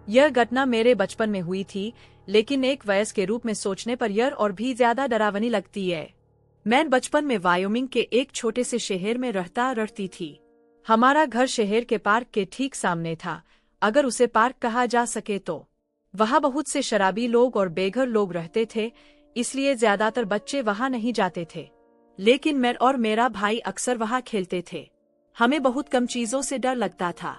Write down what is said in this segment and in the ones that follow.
यह घटना मेरे बचपन में हुई थी, लेकिन एक वयस्क के रूप में सोचने पर यह और भी ज्यादा डरावनी लगती है। मैं बचपन में वायोमिंग के एक छोटे से शहर में रहती थी। हमारा घर शहर के पार्क के ठीक सामने था, अगर उसे पार्क कहा जा सके तो। वहाँ बहुत से शराबी लोग और बेघर लोग रहते थे, इसलिए ज्यादातर बच्चे वहाँ नहीं जाते थे। लेकिन मैं और मेरा भाई अक्सर वहाँ खेलते थे। हमें बहुत कम चीजों से डर लगता था,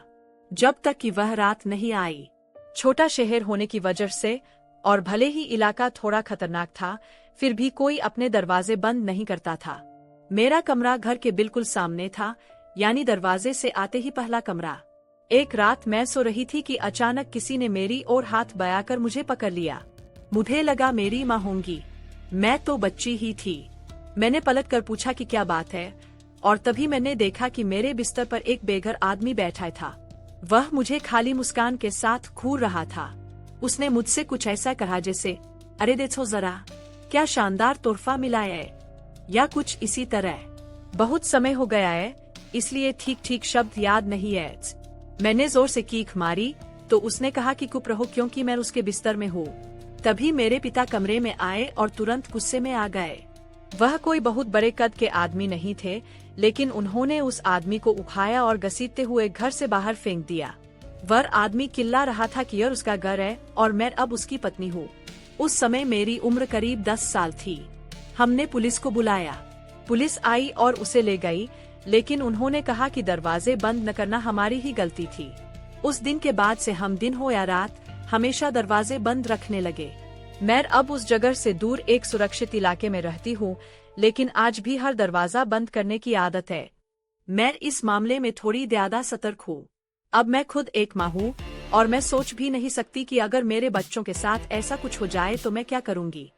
जब तक कि वह रात नहीं आई। छोटा शहर होने की वजह से और भले ही इलाका थोड़ा खतरनाक था, फिर भी कोई अपने दरवाजे बंद नहीं करता था। मेरा कमरा घर के बिल्कुल सामने था, यानी दरवाजे से आते ही पहला कमरा। एक रात मैं सो रही थी कि अचानक किसी ने मेरी ओर हाथ बढ़ाकर मुझे पकड़ लिया। मुझे लगा मेरी माँ होंगी। मैं तो बच्ची ही थी। मैंने पलट कर पूछा कि क्या बात है, और तभी मैंने देखा कि मेरे बिस्तर पर एक बेघर आदमी बैठा था। वह मुझे खाली मुस्कान के साथ घूर रहा था। उसने मुझसे कुछ ऐसा कहा जैसे, अरे देखो जरा, क्या शानदार तोहफा मिला है, या कुछ इसी तरह। बहुत समय हो गया है, इसलिए ठीक ठीक शब्द याद नहीं है। मैंने जोर से चीख मारी तो उसने कहा कि चुप रहो, क्योंकि मैं उसके बिस्तर में हूँ। तभी मेरे पिता कमरे में आए और तुरंत गुस्से में आ गए। वह कोई बहुत बड़े कद के आदमी नहीं थे, लेकिन उन्होंने उस आदमी को उठाया और घसीटते हुए घर से बाहर फेंक दिया। वह आदमी चिल्ला रहा था कि यह उसका घर है और मैं अब उसकी पत्नी हूँ। उस समय मेरी उम्र करीब 10 साल थी। हमने पुलिस को बुलाया। पुलिस आई और उसे ले गई, लेकिन उन्होंने कहा कि दरवाजे बंद न करना हमारी ही गलती थी। उस दिन के बाद से हम दिन हो या रात हमेशा दरवाजे बंद रखने लगे। मैं अब उस जगह से दूर एक सुरक्षित इलाके में रहती हूँ, लेकिन आज भी हर दरवाजा बंद करने की आदत है। मैं इस मामले में थोड़ी ज्यादा सतर्क हूँ। अब मैं खुद एक माँ हूँ और मैं सोच भी नहीं सकती कि अगर मेरे बच्चों के साथ ऐसा कुछ हो जाए तो मैं क्या करूँगी।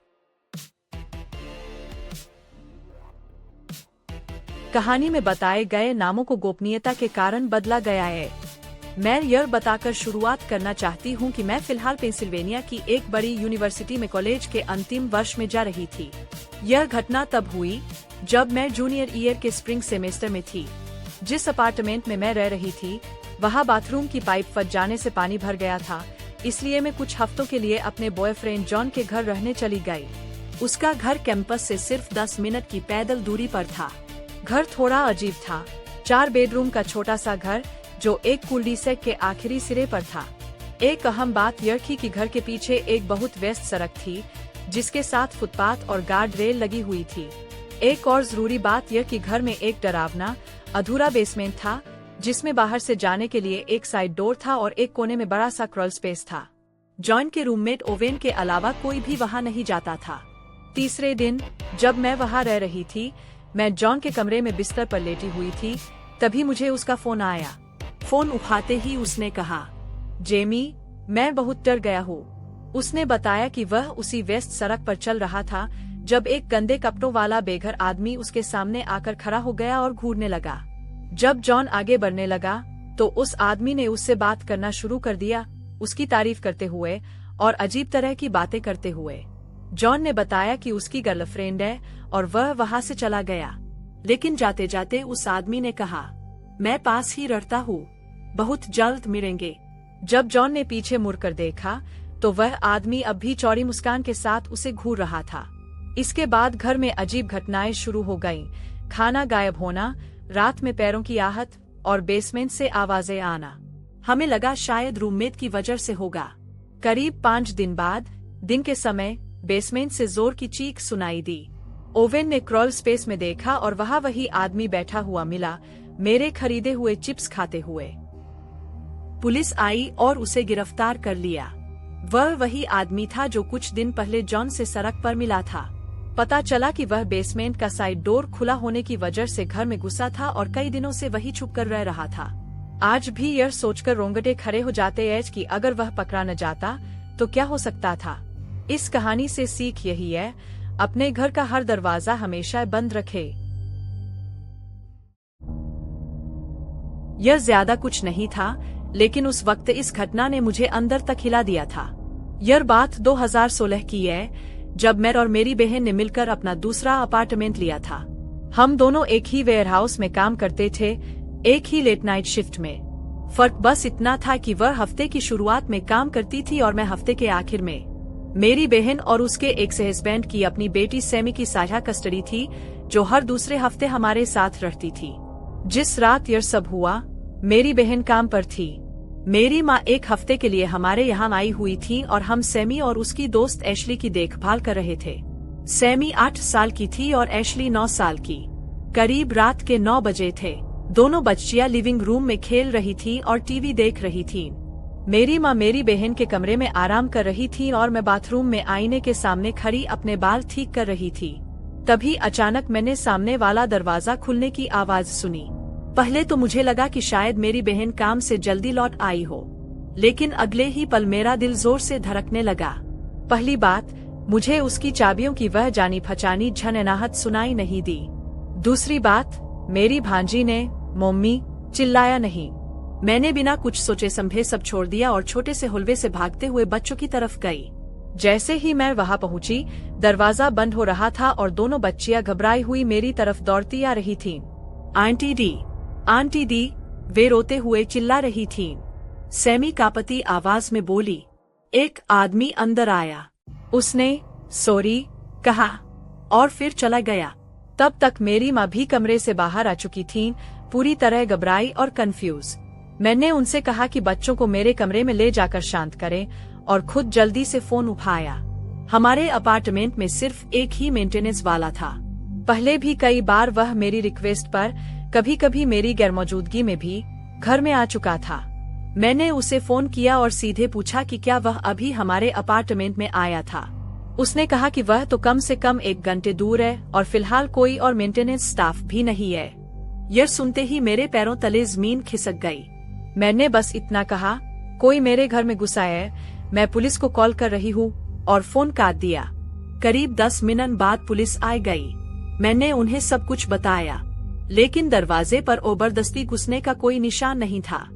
कहानी में बताए गए नामों को गोपनीयता के कारण बदला गया है। मैं यह बताकर शुरुआत करना चाहती हूँ कि मैं फिलहाल पेंसिल्वेनिया की एक बड़ी यूनिवर्सिटी में कॉलेज के अंतिम वर्ष में जा रही थी। यह घटना तब हुई जब मैं जूनियर ईयर के स्प्रिंग सेमेस्टर में थी। जिस अपार्टमेंट में मैं रह रही थी, वहाँ बाथरूम की पाइप फट जाने से पानी भर गया था, इसलिए मैं कुछ हफ्तों के लिए अपने बॉयफ्रेंड जॉन के घर रहने चली गई। उसका घर कैंपस से सिर्फ 10 मिनट की पैदल दूरी पर था। घर थोड़ा अजीब था। 4 बेडरूम का छोटा सा घर जो एक कुल-डी-सैक के आखिरी सिरे पर था। एक अहम बात यह थी कि घर के पीछे एक बहुत व्यस्त सड़क थी, जिसके साथ फुटपाथ और गार्ड रेल लगी हुई थी। एक और जरूरी बात यह कि घर में एक डरावना अधूरा बेसमेंट था, जिसमें बाहर से जाने के लिए एक साइड डोर था और एक कोने में बड़ा सा क्रॉल स्पेस था। जॉन के रूममेट ओवेन के अलावा कोई भी वहाँ नहीं जाता था। तीसरे दिन जब मैं वहाँ रह रही थी, मैं जॉन के कमरे में बिस्तर पर लेटी हुई थी, तभी मुझे उसका फोन आया। फोन उठाते ही उसने कहा, जेमी, मैं बहुत डर गया हूँ। उसने बताया कि वह उसी व्यस्त सड़क पर चल रहा था जब एक गंदे कपड़ों वाला बेघर आदमी उसके सामने आकर खड़ा हो गया और घूरने लगा। जब जॉन आगे बढ़ने लगा तो उस आदमी ने उससे बात करना शुरू कर दिया, उसकी तारीफ करते हुए और अजीब तरह की बातें करते हुए। जॉन ने बताया कि उसकी गर्लफ्रेंड है और वह वहाँ से चला गया। लेकिन जाते जाते उस आदमी ने कहा, मैं पास ही रहता हूँ, बहुत जल्द मिलेंगे। जब जॉन ने पीछे मुड़कर देखा तो वह आदमी अब भी चौड़ी मुस्कान के साथ उसे घूर रहा था। इसके बाद घर में अजीब घटनाएं शुरू हो गईं। खाना गायब होना, रात में पैरों की आहट और बेसमेंट से आवाजें आना। हमें लगा शायद रूममेट की वजह से होगा। करीब 5 दिन बाद दिन के समय बेसमेंट से जोर की चीख सुनाई दी। ओवेन ने क्रॉल स्पेस में देखा और वहाँ वही आदमी बैठा हुआ मिला, मेरे खरीदे हुए चिप्स खाते हुए। पुलिस आई और उसे गिरफ्तार कर लिया। वह वही आदमी था जो कुछ दिन पहले जॉन से सड़क पर मिला था। पता चला कि वह बेसमेंट का साइड डोर खुला होने की वजह से घर में घुसा था और कई दिनों से वही छुप कर रह रहा था। आज भी यह सोचकर रोंगटे खड़े हो जाते हैं कि अगर वह पकड़ा न जाता तो क्या हो सकता था। इस कहानी से सीख यही है, अपने घर का हर दरवाजा हमेशा बंद रखे। यह ज्यादा कुछ नहीं था, लेकिन उस वक्त इस घटना ने मुझे अंदर तक हिला दिया था। यह बात 2016 की है, जब मैं और मेरी बहन ने मिलकर अपना दूसरा अपार्टमेंट लिया था। हम दोनों एक ही वेयरहाउस में काम करते थे, एक ही लेट नाइट शिफ्ट में। फर्क बस इतना था कि वह हफ्ते की शुरुआत में काम करती थी और मैं हफ्ते के आखिर में। मेरी बहन और उसके एक्स हस्बैंड की अपनी बेटी सैमी की साझा कस्टडी थी, जो हर दूसरे हफ्ते हमारे साथ रहती थी। जिस रात यह सब हुआ, मेरी बहन काम पर थी। मेरी माँ एक हफ्ते के लिए हमारे यहाँ आई हुई थी और हम सैमी और उसकी दोस्त एशली की देखभाल कर रहे थे। सैमी 8 साल की थी और एशली 9 साल की। करीब रात के 9 बजे थे। दोनों बच्चियां लिविंग रूम में खेल रही थी और टीवी देख रही थीं। मेरी माँ मेरी बहन के कमरे में आराम कर रही थी और मैं बाथरूम में आईने के सामने खड़ी अपने बाल ठीक कर रही थी। तभी अचानक मैंने सामने वाला दरवाजा खुलने की आवाज सुनी। पहले तो मुझे लगा कि शायद मेरी बहन काम से जल्दी लौट आई हो, लेकिन अगले ही पल मेरा दिल जोर से धड़कने लगा। पहली बात, मुझे उसकी चाबियों की वह जानी पहचानी झनझनाहट सुनाई नहीं दी। दूसरी बात, मेरी भांजी ने मम्मी चिल्लाया नहीं। मैंने बिना कुछ सोचे समझे सब छोड़ दिया और छोटे से हुलवे से भागते हुए बच्चों की तरफ गई। जैसे ही मैं वहां पहुंची, दरवाजा बंद हो रहा था और दोनों बच्चियां घबराई हुई मेरी तरफ दौड़ती आ रही थीं। आंटी दी, वे रोते हुए चिल्ला रही थीं। सैमी कांपती आवाज में बोली। एक आदमी अंदर आया। उसने सॉरी कहा और फिर चला गया। तब तक मेरी माँ भी कमरे से बाहर आ चुकी थीं, पूरी तरह घबराई और कंफ्यूज। मैंने उनसे कहा कि बच्चों को मेरे कमरे में ले जाकर शांत करें और खुद जल्दी से फोन उठाया। हमारे अपार्टमेंट में सिर्फ एक ही मेंटेनेंस वाला था। पहले भी कई बार वह मेरी रिक्वेस्ट पर, कभी कभी मेरी गैरमौजूदगी में भी, घर में आ चुका था। मैंने उसे फोन किया और सीधे पूछा कि क्या वह अभी हमारे अपार्टमेंट में आया था। उसने कहा कि वह तो कम से कम 1 घंटे दूर है और फिलहाल कोई और मेंटेनेंस स्टाफ भी नहीं है। यह सुनते ही मेरे पैरों तले जमीन खिसक गई। मैंने बस इतना कहा, कोई मेरे घर में घुसा है, मैं पुलिस को कॉल कर रही हूँ, और फोन काट दिया। करीब 10 मिनट बाद पुलिस आ गई। मैंने उन्हें सब कुछ बताया, लेकिन दरवाजे पर जबरदस्ती घुसने का कोई निशान नहीं था।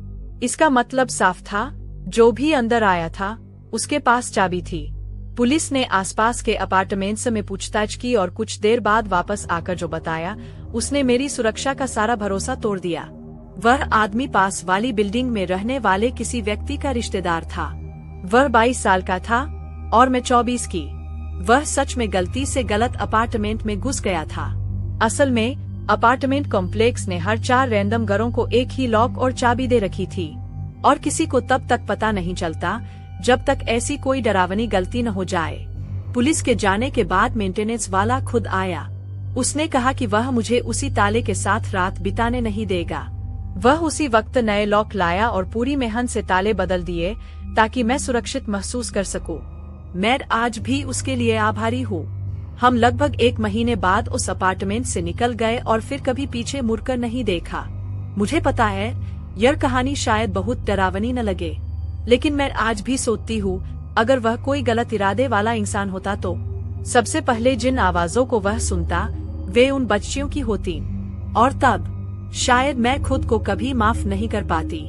इसका मतलब साफ था, जो भी अंदर आया था उसके पास चाबी थी। पुलिस ने आसपास के अपार्टमेंट्स में पूछताछ की और कुछ देर बाद वापस आकर जो बताया, उसने मेरी सुरक्षा का सारा भरोसा तोड़ दिया। वह आदमी पास वाली बिल्डिंग में रहने वाले किसी व्यक्ति का रिश्तेदार था। वह 22 साल का था और मैं 24 की। वह सच में गलती से गलत अपार्टमेंट में घुस गया था। असल में अपार्टमेंट कॉम्प्लेक्स ने हर 4 रैंडम घरों को एक ही लॉक और चाबी दे रखी थी, और किसी को तब तक पता नहीं चलता जब तक ऐसी कोई डरावनी गलती न हो जाए। पुलिस के जाने के बाद मेंटेनेंस वाला खुद आया। उसने कहा कि वह मुझे उसी ताले के साथ रात बिताने नहीं देगा। वह उसी वक्त नए लॉक लाया और पूरी मेहनत से ताले बदल दिए ताकि मैं सुरक्षित महसूस कर सकूं। मैं आज भी उसके लिए आभारी हूँ। हम लगभग 1 महीने बाद उस अपार्टमेंट से निकल गए और फिर कभी पीछे मुड़कर नहीं देखा। मुझे पता है यह कहानी शायद बहुत डरावनी न लगे, लेकिन मैं आज भी सोचती हूँ, अगर वह कोई गलत इरादे वाला इंसान होता तो सबसे पहले जिन आवाजों को वह सुनता वे उन बच्चियों की होती, और तब शायद मैं खुद को कभी माफ नहीं कर पाती।